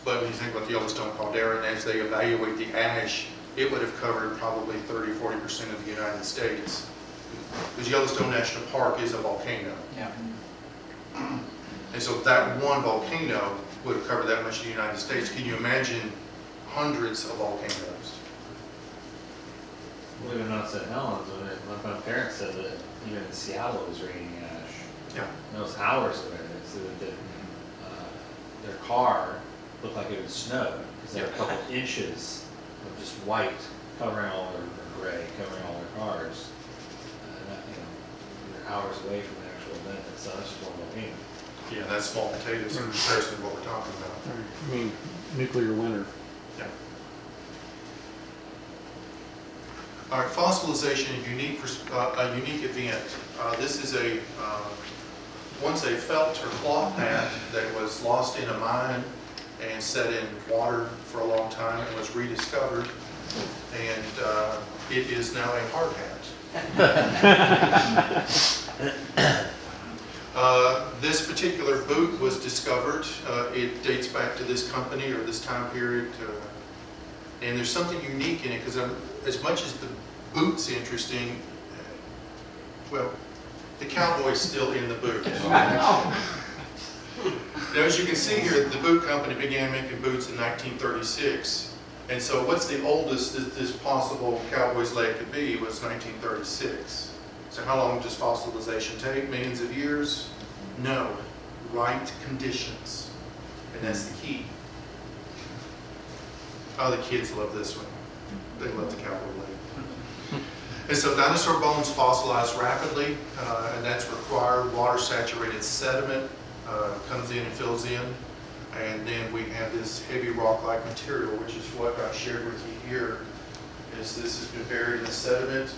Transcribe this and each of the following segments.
But when you think about the Yellowstone caldera, and as they evaluate the ash, it would have covered probably 30–40% of the United States. Because Yellowstone National Park is a volcano. Yeah. And so that one volcano would have covered that much of the United States. Can you imagine hundreds of volcanoes? Well, even not St. Helens, my parents said that even in Seattle it was raining ash. Yeah. Those hours of it, so that their car looked like it would snow because there were a couple inches of just white covering all their, or gray, covering all their cars. They're hours away from the actual event itself. That's just one volcano. Yeah, that's small potatoes in comparison to what we're talking about. I mean, nuclear winter. Yeah. All right, fossilization, a unique event. This is once a felt or cloth hat that was lost in a mine and set in water for a long time and was rediscovered, and it is now a hard hat. This particular boot was discovered. It dates back to this company or this time period. And there's something unique in it because as much as the boot's interesting, well, the cowboy's still in the boot. Now, as you can see here, the boot company began making boots in 1936. And so what's the oldest that this possible cowboy's leg could be was 1936. So how long does fossilization take? Millions of years? No. Right conditions. And that's the key. Oh, the kids love this one. They love the cowboy leg. And so dinosaur bones fossilize rapidly, and that's required. Water-saturated sediment comes in and fills in. And then we have this heavy rock-like material, which is what I shared with you here. Is this has been buried in the sediment.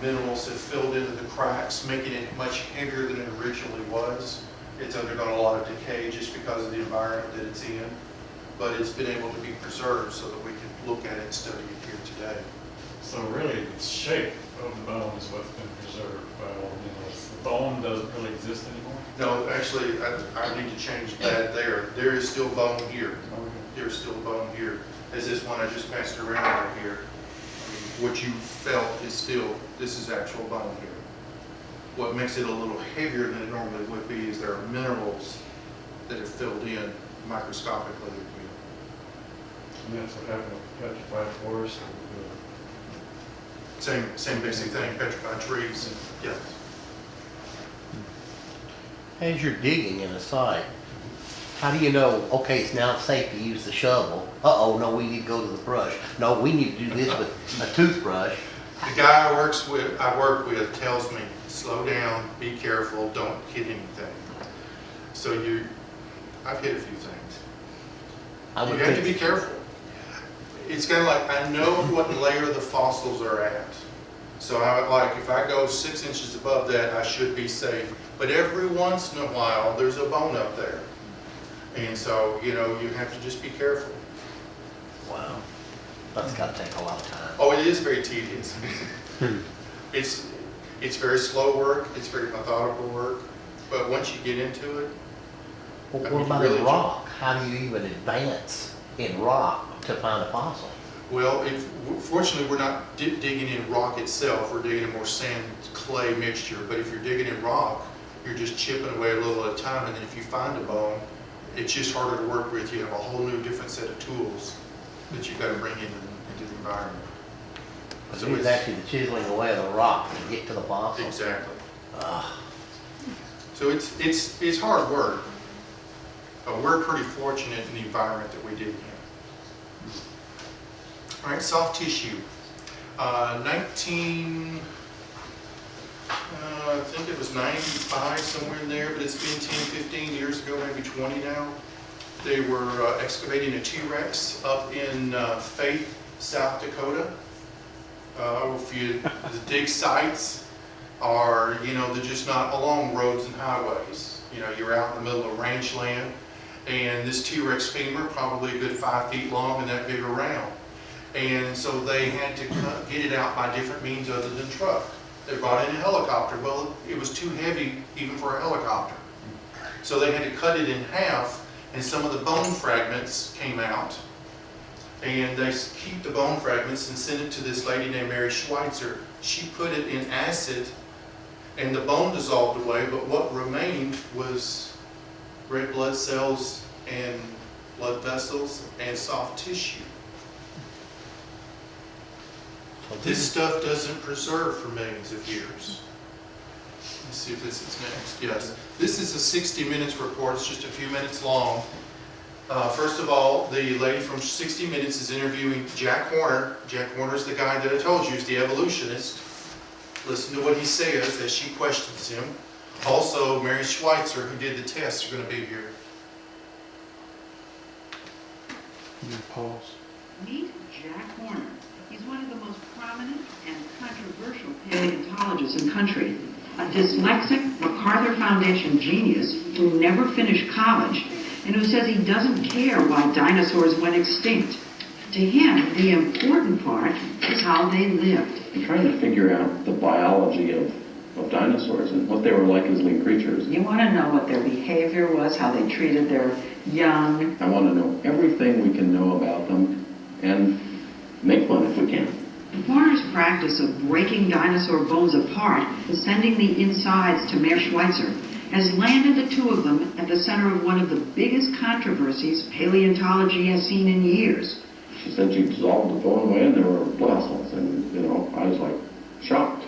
Minerals have filled into the cracks, making it much heavier than it originally was. It's undergone a lot of decay just because of the environment that it's in, but it's been able to be preserved so that we can look at it and study it here today. So really, the shape of the bone is what's been preserved by all the minerals. The bone doesn't really exist anymore? No, actually, I need to change that there. There is still bone here. Okay. There's still bone here. As this one I just passed around right here. What you felt is still, this is actual bone here. What makes it a little heavier than it normally would be is there are minerals that have filled in microscopically here. And that's what happened with petrified forest. Same basic thing, petrified trees. Yeah. As you're digging in a site, how do you know, okay, it's now safe to use the shovel? Uh-oh, no, we need to go to the brush. No, we need to do this with a toothbrush. The guy I work with tells me, slow down, be careful, don't hit anything. So I've hit a few things. You have to be careful. It's kind of like, I know what layer the fossils are at. So if I go 6 inches above that, I should be safe. But every once in a while, there's a bone up there. And so, you have to just be careful. Wow, that's got to take a lot of time. Oh, it is very tedious. It's very slow work, it's very methodical work, but once you get into it, Well, I what mean, about really in rock? How do you even advance in rock to find a fossil? well, fortunately, we're not digging in rock itself. We're digging in more sand clay mixture. But if you're digging in rock, you're just chipping away a little at a time. And then if you find a bone, it's just harder to work with. You have a whole new different set of tools that you've got to bring into the environment. So it's actually the chiseling away of the rock to get to the fossil. Exactly. So it's hard work. But we're pretty fortunate in the environment that we dig in. All right, soft tissue. I think it was 95, somewhere in there, but it's been 10, 15 years ago, maybe 20 now. They were excavating a T-Rex up in Faith, South Dakota. The dig sites are, they're just not along roads and highways. You're out in the middle of ranch land, and this T-Rex femur, probably a good 5 feet long and that big around. And so they had to get it out by different means other than truck. They brought in a helicopter. Well, it was too heavy even for a helicopter. So they had to cut it in half and some of the bone fragments came out. And they keep the bone fragments and send it to this lady named Mary Schweitzer. She put it in acid, and the bone dissolved away, but what remained was red blood cells and blood vessels and soft tissue. This stuff doesn't preserve for millions of years. Let's see if this is next. Yes. This is a 60 Minutes report. It's just a few minutes long. First of all, the lady from 60 Minutes is interviewing Jack Horner. Jack Horner's the guy that I told you is the evolutionist. Listen to what he says as she questions him. Also, Mary Schweitzer, who did the tests, are going to be here. You pause. Meet Jack Horner. He's one of the most prominent and controversial paleontologists in the country. A dyslexic MacArthur Foundation genius who never finished college and who says he doesn't care why dinosaurs went extinct. To him, the important part is how they lived. I'm trying to figure out the biology of dinosaurs and what they were like as living creatures. You want to know what their behavior was, how they treated their young. I want to know everything we can know about them and make one if we can. Horner's practice of breaking dinosaur bones apart and sending the insides to Mare Schweitzer has landed the two of them at the center of one of the biggest controversies paleontology has seen in years. She said she dissolved the bone away and there were blood vessels, and I was like shocked.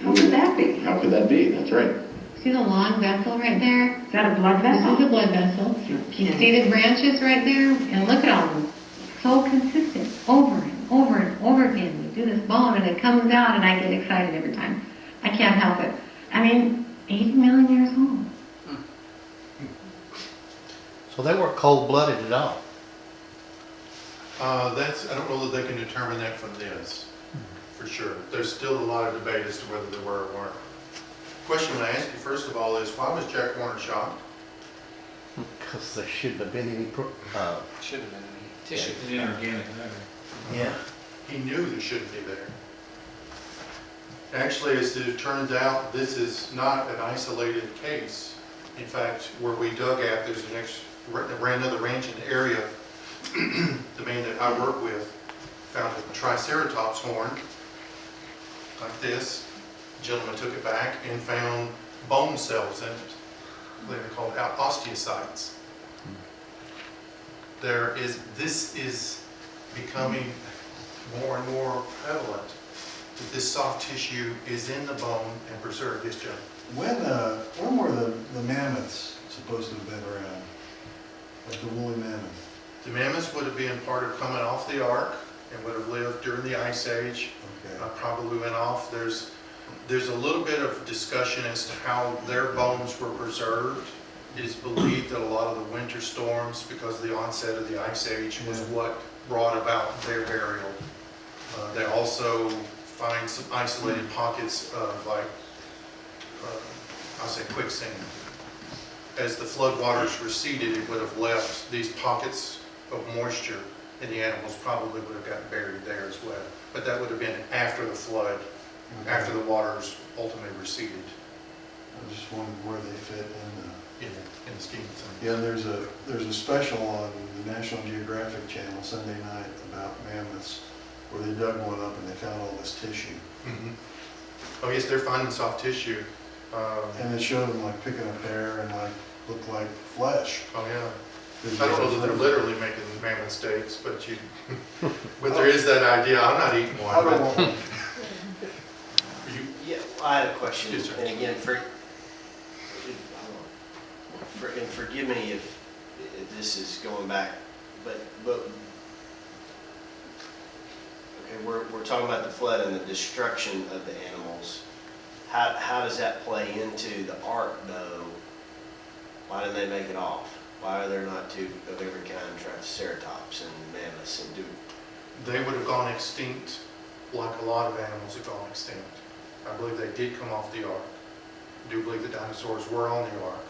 How could that be? How could that be? That's right. See the long vessel right there? Is that a blood vessel? This is a blood vessel. You see the branches right there? And look at all of them. So consistent, over and over and over again. We do this bone and it comes out and I get excited every time. I can't help it. I mean, 80 million years old. So they weren't cold-blooded at all. I don't know that they can determine that from this, for sure. There's still a lot of debate as to whether they were or weren't. Question I ask you first of all is, why was Jack Horner shocked? Because there shouldn't have been any, Should have been any tissue. Inorganic matter. yeah. He knew there shouldn't be there. Actually, as it turns out, this is not an isolated case. In fact, where we dug at, there's another ranch in the area. The man that I work with found a triceratops horn, like this. The gentleman took it back and found bone cells in it. They were called osteocytes. This is becoming more and more prevalent, that this soft tissue is in the bone and preserved. Yes, Joe? When were the mammoths supposed to have been around? Like the woolly mammoth? The mammoths would have been part of coming off the ark and would have lived during the Ice Age. Okay. Probably went off. There's a little bit of discussion as to how their bones were preserved. It is believed that a lot of the winter storms, because of the onset of the Ice Age, was what brought about their burial. They also find some isolated pockets of I'll say quicksand. As the floodwaters receded, it would have left these pockets of moisture, and the animals probably would have gotten buried there as well. But that would have been after the flood, after the waters ultimately receded. I just wondered where they fit In the scheme of things. Yeah, there's a special on the National Geographic Channel Sunday night about mammoths, where they dug one up and they found all this tissue. Mm-hmm. Oh yes, they're finding soft tissue. And it showed them like picking up hair and looked like flesh. Oh yeah. I don't know that they're literally making mammoth steaks, but but there is that idea. I'm not eating one. I don't want one. Yeah, I had a question. Yes, sir. And again, and forgive me if this is going back, but okay, we're talking about the flood and the destruction of the animals. How does that play into the ark, though? Why did they make it off? Why are there not two of every kind, triceratops and mammoths and They would have gone extinct like a lot of animals have gone extinct. I believe they did come off the ark. I do believe the dinosaurs were on the ark,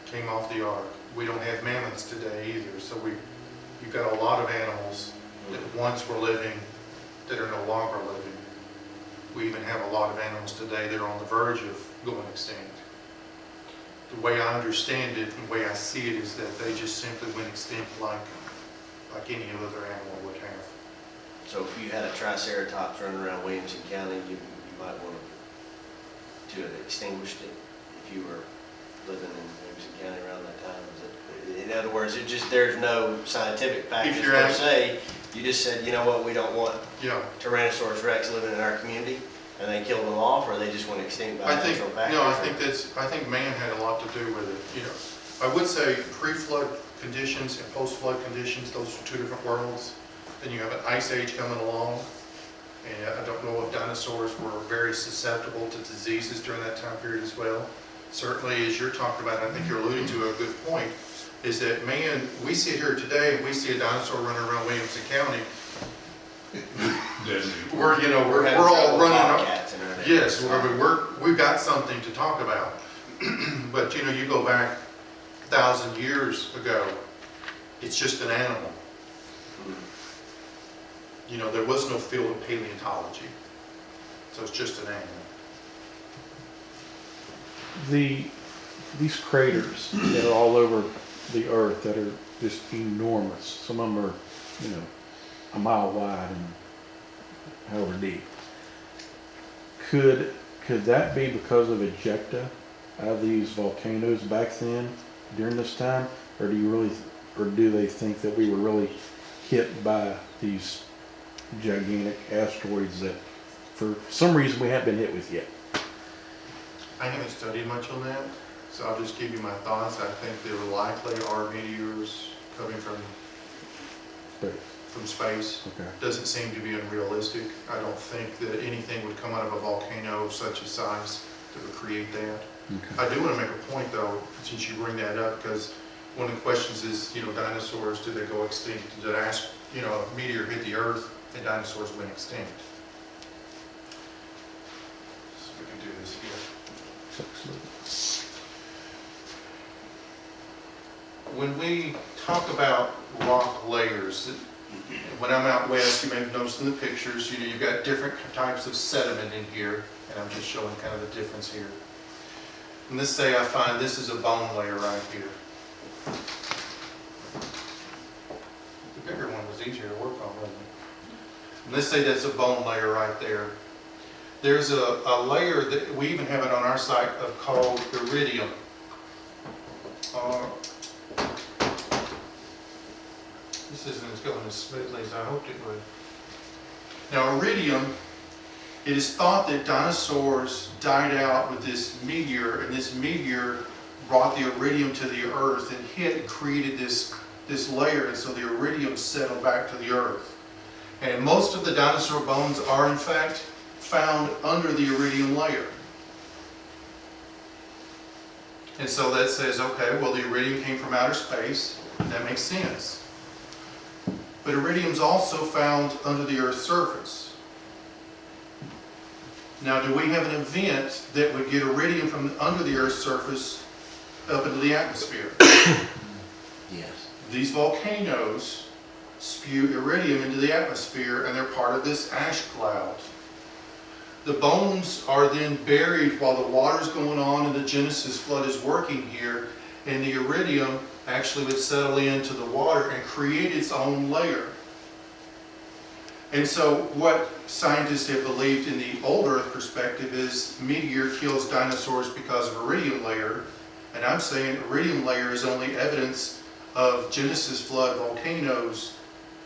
came off the ark. We don't have mammoths today either, so you've got a lot of animals that once were living that are no longer living. We even have a lot of animals today that are on the verge of going extinct. the way I understand it, and the way I see it, is that they just simply went extinct like any other animal would have. So if you had a triceratops running around Williamson County, you might want to have extinguished it if you were living in Williamson County around that time. In other words, there's no scientific factors you're per se. You just said, you know what, we don't want Yeah. Tyrannosaurus rex living in our community, and they killed them off, or they just went extinct by I think, natural factors? no, I think man had a lot to do with it, you know. I would say pre-flood conditions and post-flood conditions, those are two different worlds. Then you have an ice age coming along, and I don't know if dinosaurs were very susceptible to diseases during that time period as well. Certainly, as you're talking about, I think you're alluding to a good point, is that man, we sit here today and we see a dinosaur running around Williamson County. We're all running. Yes, we've got something to talk about. But you go back 1,000 years ago, it's just an animal. There was no field of paleontology, so it's just an animal. These craters that are all over the earth that are just enormous. Some of them are, a mile wide and however deep. Could that be because of ejecta out of these volcanoes back then during this time, or do they think that we were really hit by these gigantic asteroids that for some reason we haven't been hit with yet? I haven't studied much on that, so I'll just give you my thoughts. I think there likely are meteors coming from space. Okay. Doesn't seem to be unrealistic. I don't think that anything would come out of a volcano of such a size that would create that. Okay. I do want to make a point though, since you bring that up, because one of the questions is, dinosaurs, did they go extinct? Did a meteor hit the earth and dinosaurs went extinct? So we can do this here. When we talk about rock layers, when I'm out west, you may have noticed in the pictures, you've got different types of sediment in here, and I'm just showing kind of the difference here. And let's say I find this is a bone layer right here. The bigger one was easier to work on, wasn't it? And let's say that's a bone layer right there. There's a layer that we even have it on our site called iridium. This isn't as going as smoothly as I hoped it would. Now iridium, it is thought that dinosaurs died out with this meteor, and this meteor brought the iridium to the earth and hit and created this layer, and so the iridium settled back to the earth. And most of the dinosaur bones are in fact found under the iridium layer. And so that says, okay, well, the iridium came from outer space. That makes sense. But iridium is also found under the Earth's surface. Now, do we have an event that would get iridium from under the Earth's surface up into the atmosphere? Yes. These volcanoes spew iridium into the atmosphere, and they're part of this ash cloud. The bones are then buried while the water's going on and the Genesis flood is working here, and the iridium actually would settle into the water and create its own layer. And so what scientists have believed in the old Earth perspective is meteor kills dinosaurs because of iridium layer, and I'm saying iridium layer is only evidence of Genesis flood volcanoes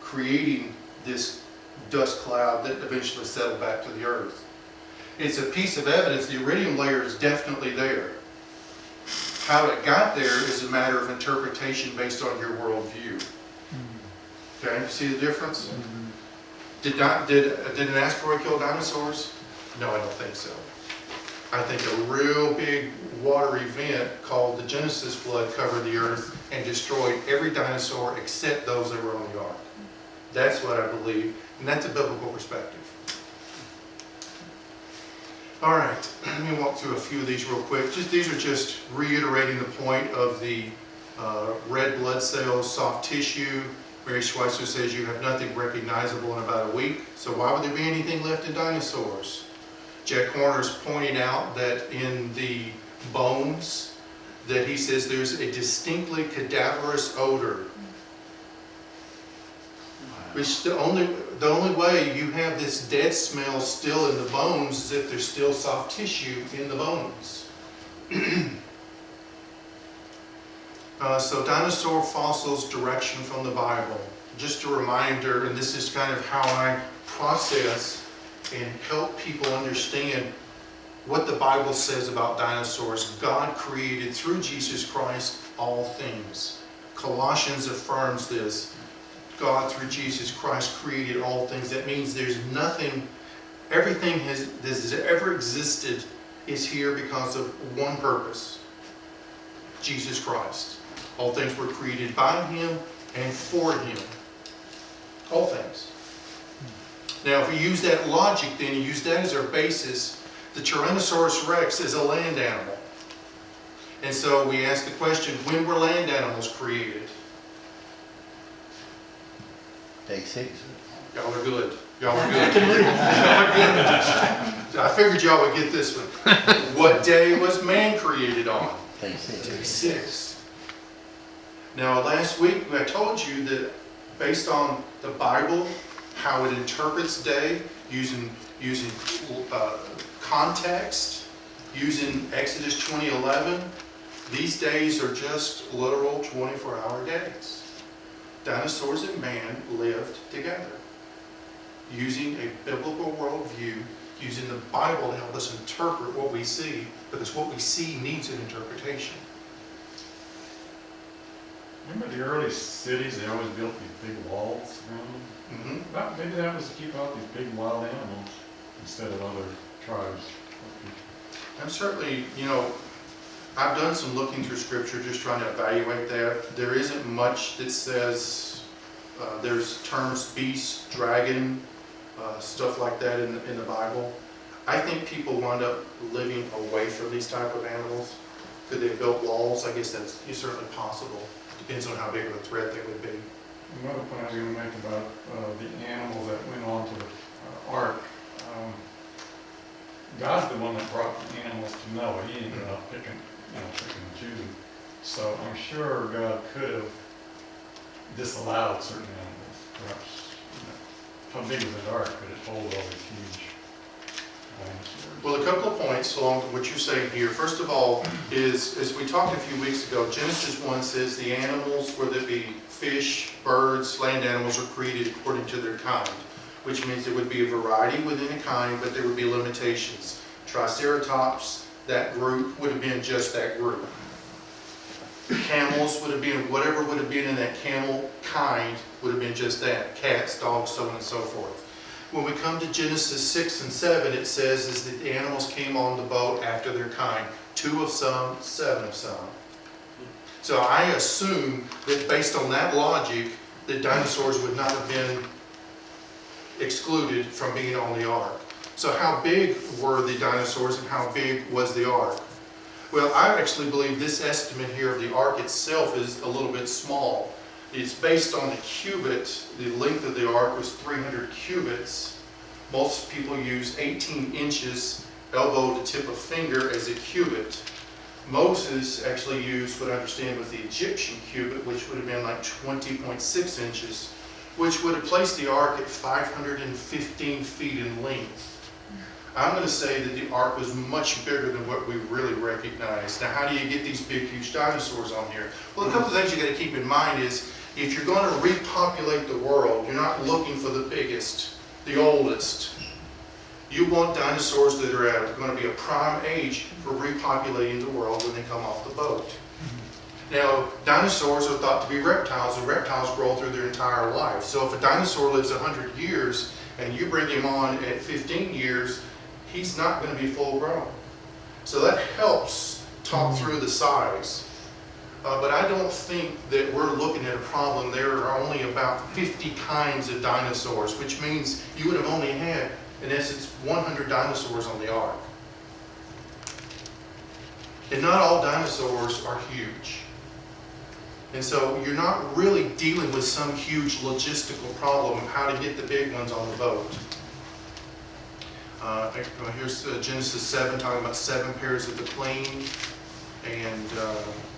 creating this dust cloud that eventually settled back to the Earth. It's a piece of evidence. The iridium layer is definitely there. How it got there is a matter of interpretation based on your worldview. Okay, you see the difference? Did an asteroid kill dinosaurs? No, I don't think so. I think a real big water event called the Genesis flood covered the earth and destroyed every dinosaur except those that were on the ark. That's what I believe, and that's a biblical perspective. All right, let me walk through a few of these real quick. These are just reiterating the point of the red blood cells, soft tissue. Mary Schweitzer says you have nothing recognizable in about a week. So why would there be anything left in dinosaurs? Jack Horner's pointing out that in the bones, that he says there's a distinctly cadaverous odor. Which the only way you have this dead smell still in the bones is if there's still soft tissue in the bones. So dinosaur fossils, direction from the Bible. Just a reminder, and this is kind of how I process and help people understand what the Bible says about dinosaurs. God created through Jesus Christ all things. Colossians affirms this. God through Jesus Christ created all things. That means there's nothing, everything that has ever existed is here because of one purpose. Jesus Christ. All things were created by Him and for Him. All things. Now if we use that logic then, and use that as our basis, the Tyrannosaurus Rex is a land animal. And so we ask the question, when were land animals created? Day 6. Y'all are good. Y'all are good. Y'all are good. I figured y'all would get this one. What day was man created on? Day 6. Day 6. Now last week I told you that based on the Bible, how it interprets day, using context, using Exodus 20:11, these days are just literal 24-hour days. Dinosaurs and man lived together, using a biblical worldview, using the Bible to help us interpret what we see, because what we see needs an interpretation. Remember the early cities, they always built these big walls around them? Mm-hmm. Maybe that was to keep out these big wild animals instead of other tribes. I'm certainly, I've done some looking through Scripture, just trying to evaluate that. There isn't much that says, there's terms beast, dragon, stuff like that in the Bible. I think people wind up living away from these type of animals. Could they have built walls? I guess that's certainly possible. Depends on how big of a threat they would be. Another point I was going to make about the animals that went onto the ark. God's the one that brought the animals to Noah. He ain't going out picking and choosing. So I'm sure God could have disallowed certain animals. Perhaps, how big was the ark? Could it hold all these huge dinosaurs? Well, a couple of points along with what you're saying here. First of all, is as we talked a few weeks ago, Genesis 1 says the animals, whether it be fish, birds, land animals, are created according to their kind, which means there would be a variety within a kind, but there would be limitations. Triceratops, that group, would have been just that group. Camels would have been, whatever would have been in that camel kind would have been just that. Cats, dogs, so on and so forth. When we come to Genesis 6 and 7, it says is that the animals came on the boat after their kind. 2 of some, 7 of some. So I assume that based on that logic, that dinosaurs would not have been excluded from being on the ark. So how big were the dinosaurs and how big was the ark? Well, I actually believe this estimate here of the ark itself is a little bit small. It's based on the cubit. The length of the ark was 300 cubits. Most people use 18 inches, elbow to tip of finger, as a cubit. Moses actually used what I understand was the Egyptian cubit, which would have been like 20.6 inches, which would have placed the ark at 515 feet in length. I'm going to say that the ark was much bigger than what we really recognize. Now, how do you get these big, huge dinosaurs on here? Well, a couple of things you got to keep in mind is, if you're going to repopulate the world, you're not looking for the biggest, the oldest. You want dinosaurs that are going to be a prime age for repopulating the world when they come off the boat. Now, dinosaurs are thought to be reptiles, and reptiles grow through their entire life. So if a dinosaur lives 100 years, and you bring him on at 15 years, he's not going to be full grown. So that helps talk through the size. But I don't think that we're looking at a problem. There are only about 50 kinds of dinosaurs, which means you would have only had, in essence, 100 dinosaurs on the ark. And not all dinosaurs are huge. And so you're not really dealing with some huge logistical problem of how to get the big ones on the boat. Here's Genesis 7 talking about 7 pairs of the clean. And